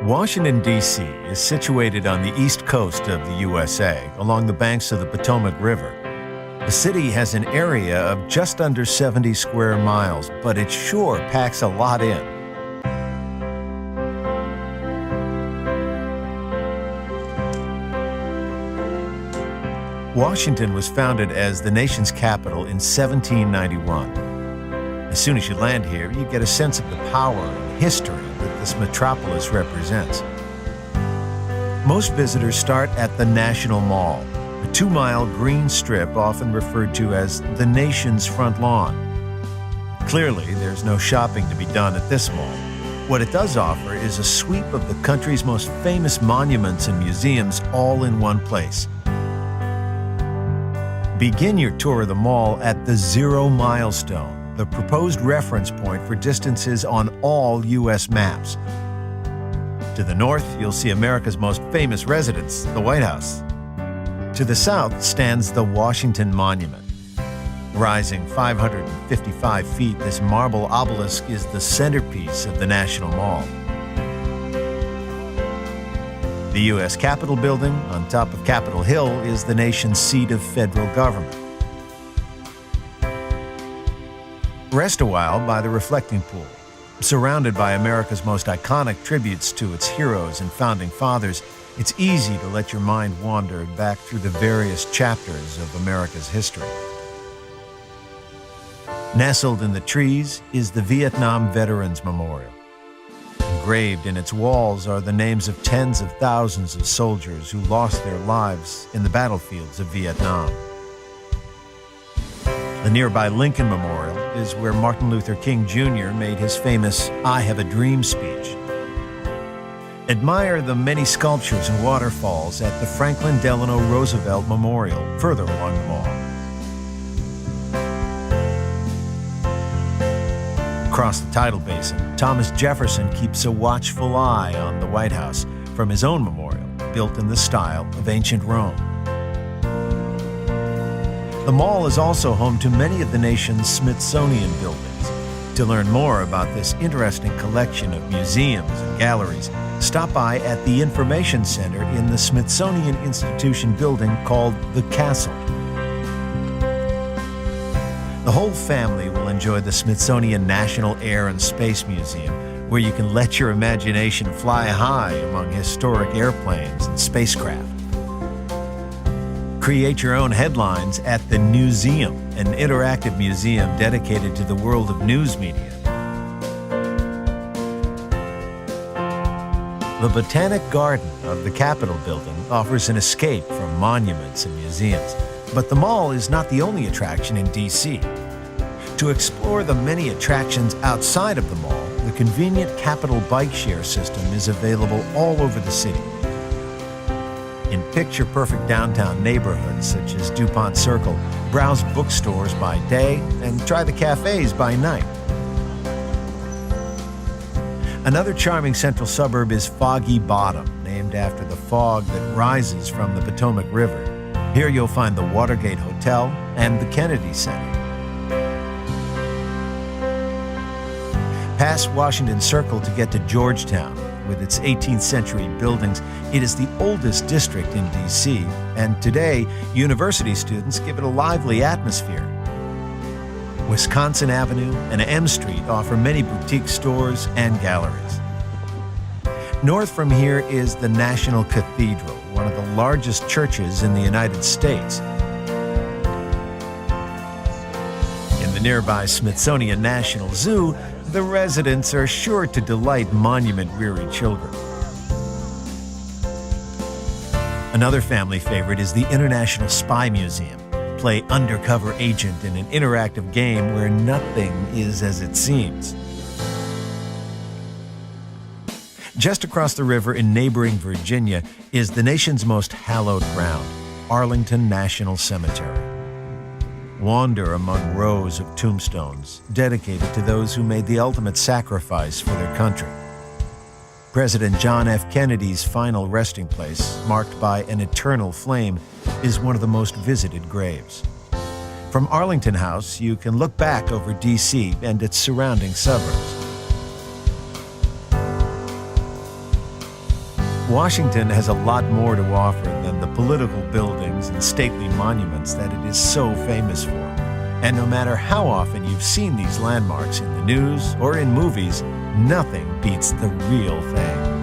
Washington, D.C. is situated on the east coast of the USA, along the banks of the Potomac River. The city has an area of just under 70 square miles, but it sure packs a lot in. Washington was founded as the nation's capital in 1791. As soon as you land here, you get a sense of the power and history that this metropolis represents. Most visitors start at the National Mall, a 2-mile green strip often referred to as the nation's front lawn. Clearly, there's no shopping to be done at this mall. What it does offer is a sweep of the country's most famous monuments and museums all in one place. Begin your tour of the mall at the Zero Milestone, the proposed reference point for distances on all U.S. maps. To the north, you'll see America's most famous residence, the White House. To the south stands the Washington Monument. Rising 555 feet, this marble obelisk is the centerpiece of the National Mall. The U.S. Capitol Building, on top of Capitol Hill, is the nation's seat of federal government. Rest a while by the reflecting pool. Surrounded by America's most iconic tributes to its heroes and founding fathers, it's easy to let your mind wander back through the various chapters of America's history. Nestled in the trees is the Vietnam Veterans Memorial. Engraved in its walls are the names of tens of thousands of soldiers who lost their lives in the battlefields of Vietnam. The nearby Lincoln Memorial is where Martin Luther King Jr. made his famous "I Have a Dream" speech. Admire the many sculptures and waterfalls at the Franklin Delano Roosevelt Memorial, further along the mall. Across the tidal basin, Thomas Jefferson keeps a watchful eye on the White House from his own memorial, built in the style of ancient Rome. The mall is also home to many of the nation's Smithsonian buildings. To learn more about this interesting collection of museums and galleries, stop by at the Information Center in the Smithsonian Institution building called the Castle. The whole family will enjoy the Smithsonian National Air and Space Museum, where you can let your imagination fly high among historic airplanes and spacecraft. Create your own headlines at the Newseum, an interactive museum dedicated to the world of news media. The Botanic Garden of the Capitol Building offers an escape from monuments and museums. But the mall is not the only attraction in D.C. To explore the many attractions outside of the mall, the convenient Capitol bike share system is available all over the city. In picture-perfect downtown neighborhoods such as DuPont Circle, browse bookstores by day and try the cafes by night. Another charming central suburb is Foggy Bottom, named after the fog that rises from the Potomac River. Here you'll find the Watergate Hotel and the Kennedy Center. Pass Washington Circle to get to Georgetown. With its 18th century buildings, it is the oldest district in D.C., and today, university students give it a lively atmosphere. Wisconsin Avenue and M Street offer many boutique stores and galleries. North from here is the National Cathedral, one of the largest churches in the United States. In the nearby Smithsonian National Zoo, the residents are sure to delight monument-weary children. Another family favorite is the International Spy Museum. Play undercover agent in an interactive game where nothing is as it seems. Just across the river in neighboring Virginia is the nation's most hallowed ground, Arlington National Cemetery. Wander among rows of tombstones dedicated to those who made the ultimate sacrifice for their country. President John F. Kennedy's final resting place, marked by an eternal flame, is one of the most visited graves. From Arlington House, you can look back over D.C. and its surrounding suburbs. Washington has a lot more to offer than the political buildings and stately monuments that it is so famous for. And no matter how often you've seen these landmarks in the news or in movies, nothing beats the real thing.